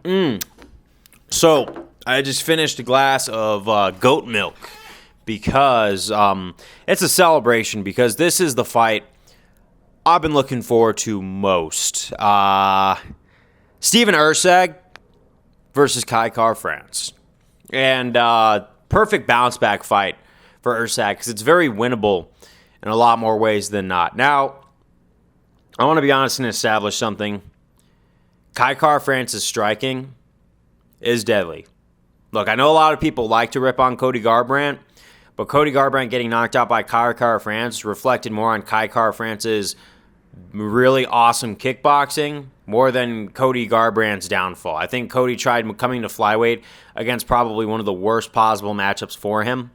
So I just finished a glass of goat milk because it's a celebration because this is the fight I've been looking forward to most. Steven Erceg versus Kai France. And perfect bounce back fight for Erceg because it's very winnable in a lot more ways than not. Now, I want to be honest and establish something. Kai France's striking is deadly. Look, I know a lot of people like to rip on Cody Garbrandt, but Cody Garbrandt getting knocked out by Kai France reflected more on Kai France's really awesome kickboxing more than Cody Garbrandt's downfall. I think Cody tried coming to flyweight against probably one of the worst possible matchups for him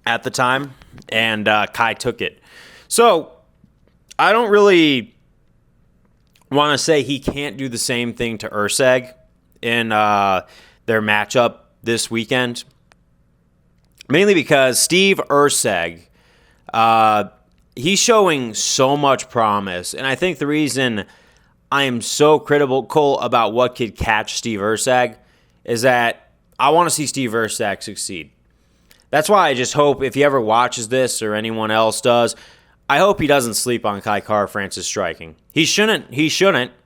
at the time, and Kai took it. So I don't really want to say he can't do the same thing to Erceg in their matchup this weekend, mainly because Steve Erceg, he's showing so much promise, and I think the reason I am so critical about what could catch Steve Erceg is that I want to see Steve Erceg succeed. That's why I just hope if he ever watches this or anyone else does, I hope he doesn't sleep on Kai France's striking. He shouldn't.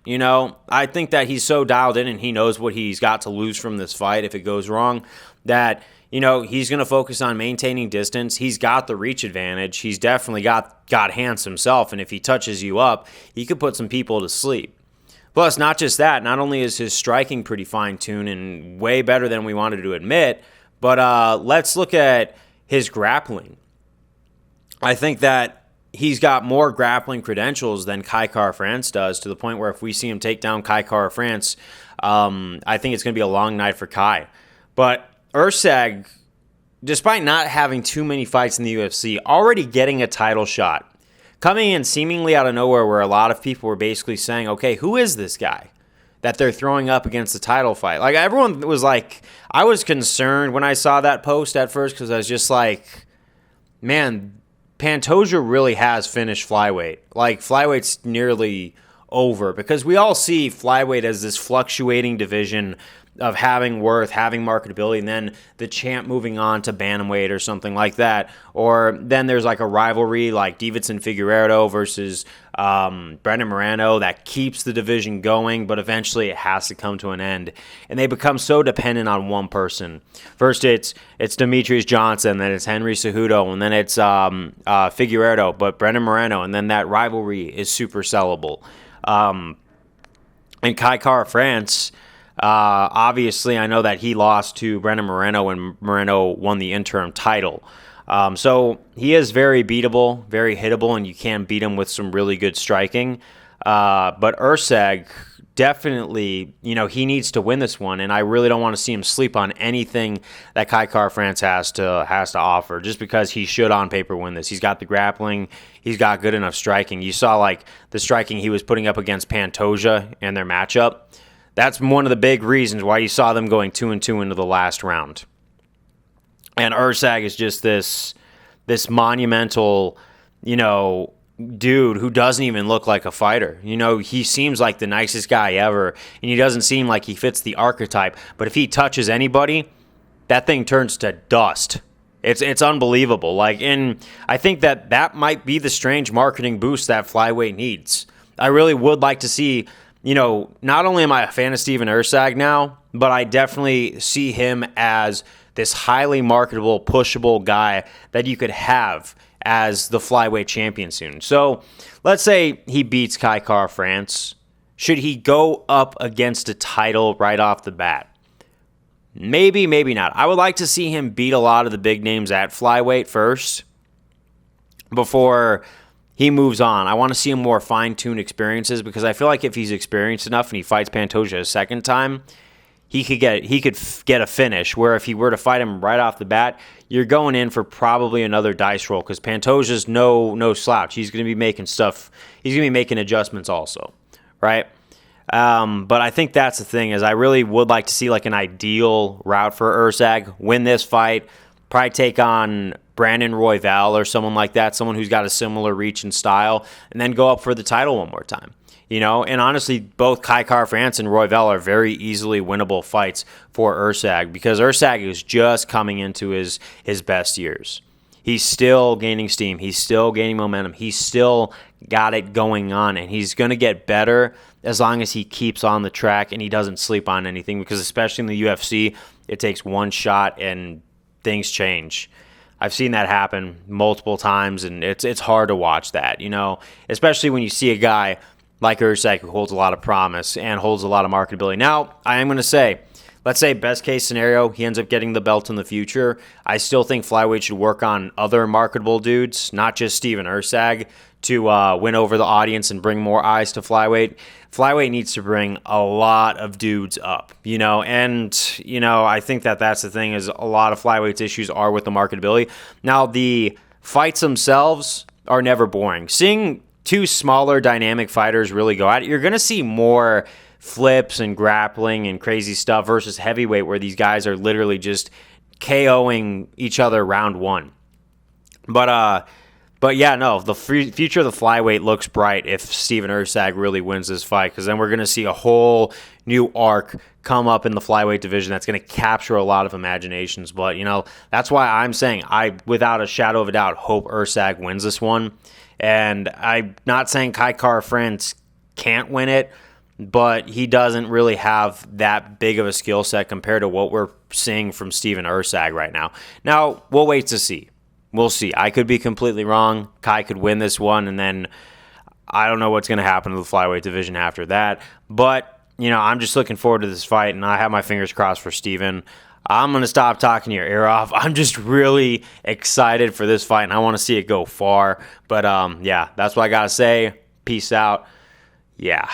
You know, I think that he's so dialed in and he knows what he's got to lose from this fight if it goes wrong that, you know, he's going to focus on maintaining distance. He's got the reach advantage. He's definitely got hands himself, and if he touches you up, he could put some people to sleep. Plus, not just that, not only is his striking pretty fine-tuned and way better than we wanted to admit, but let's look at his grappling. I think that he's got more grappling credentials than Kai France does, to the point where if we see him take down Kai France, I think it's going to be a long night for Kai. But Erceg, despite not having too many fights in the UFC, already getting a title shot, coming in seemingly out of nowhere where a lot of people were basically saying, okay, who is this guy that they're throwing up against the title fight? Like, everyone was like, I was concerned when I saw that post at first because I was just like, man, Pantoja really has finished flyweight. Like, flyweight's nearly over because we all see flyweight as this fluctuating division of having worth, having marketability, and then the champ moving on to bantamweight or something like that. Or then there's like a rivalry like Davidson Figueiredo versus Brendan Moreno that keeps the division going, but eventually it has to come to an end. And they become so dependent on one person. First it's Demetrius Johnson, then it's Henry Cejudo, and then it's Figueiredo, but Brendan Moreno, and then that rivalry is super sellable. And Kai France, obviously, I know that he lost to Brendan Moreno when Moreno won the interim title. So he is very beatable, very hittable, and you can beat him with some really good striking. But Erceg, definitely, you know, he needs to win this one, and I really don't want to see him sleep on anything that Kai France has to offer, just because he should on paper win this. He's got the grappling, he's got good enough striking. You saw like the striking he was putting up against Pantoja in their matchup. That's one of the big reasons why you saw them going 2-2 into the last round. And Erceg is just this monumental, you know, dude who doesn't even look like a fighter. You know, he seems like the nicest guy ever, and he doesn't seem like he fits the archetype. But if he touches anybody, that thing turns to dust. It's unbelievable. Like, and I think that might be the strange marketing boost that flyweight needs. I really would like to see. You know, not only am I a fan of Steven Erceg now, but I definitely see him as this highly marketable, pushable guy that you could have as the flyweight champion soon. So let's say he beats Kai France. Should he go up against a title right off the bat? Maybe, maybe not. I would like to see him beat a lot of the big names at flyweight first before he moves on. I want to see him more fine-tuned experiences because I feel like if he's experienced enough and he fights Pantoja a second time, he could get a finish, where if he were to fight him right off the bat, you're going in for probably another dice roll because Pantoja's no slouch. He's going to be making stuff. He's going to be making adjustments also, right? But I think that's the thing, is I really would like to see like an ideal route for Erceg, win this fight, probably take on Brandon Royval or someone like that, someone who's got a similar reach and style, and then go up for the title one more time. And honestly, both Kai Kara-France and Royval are very easily winnable fights for Erceg because Erceg is just coming into his best years. He's still gaining steam. He's still gaining momentum. He's still got it going on, and he's going to get better as long as he keeps on the track and he doesn't sleep on anything, because especially in the UFC, it takes one shot and things change. I've seen that happen multiple times, and it's hard to watch that, especially when you see a guy like Erceg, who holds a lot of promise and holds a lot of marketability. Now, I am going to say, let's say best case scenario, he ends up getting the belt in the future. I still think flyweight should work on other marketable dudes, not just Steven Erceg, to win over the audience and bring more eyes to flyweight. Flyweight needs to bring a lot of dudes up, and, I think that's the thing, is a lot of flyweight's issues are with the marketability. Now, the fights themselves are never boring. Seeing two smaller dynamic fighters really go at it, you're going to see more flips and grappling and crazy stuff versus heavyweight, where these guys are literally just KOing each other round one. But yeah, no, the future of the flyweight looks bright if Steven Erceg really wins this fight, because then we're going to see a whole new arc come up in the flyweight division that's going to capture a lot of imaginations. But, that's why I'm saying I, without a shadow of a doubt, hope Erceg wins this one. And I'm not saying Kai Kara-France can't win it, but he doesn't really have that big of a skill set compared to what we're seeing from Steven Erceg right now. Now, we'll wait to see. We'll see. I could be completely wrong. Kai could win this one, and then I don't know what's going to happen to the flyweight division after that. But, I'm just looking forward to this fight, and I have my fingers crossed for Steven. I'm going to stop talking your ear off. I'm just really excited for this fight, and I want to see it go far. But, yeah, that's what I got to say. Peace out. Yeah.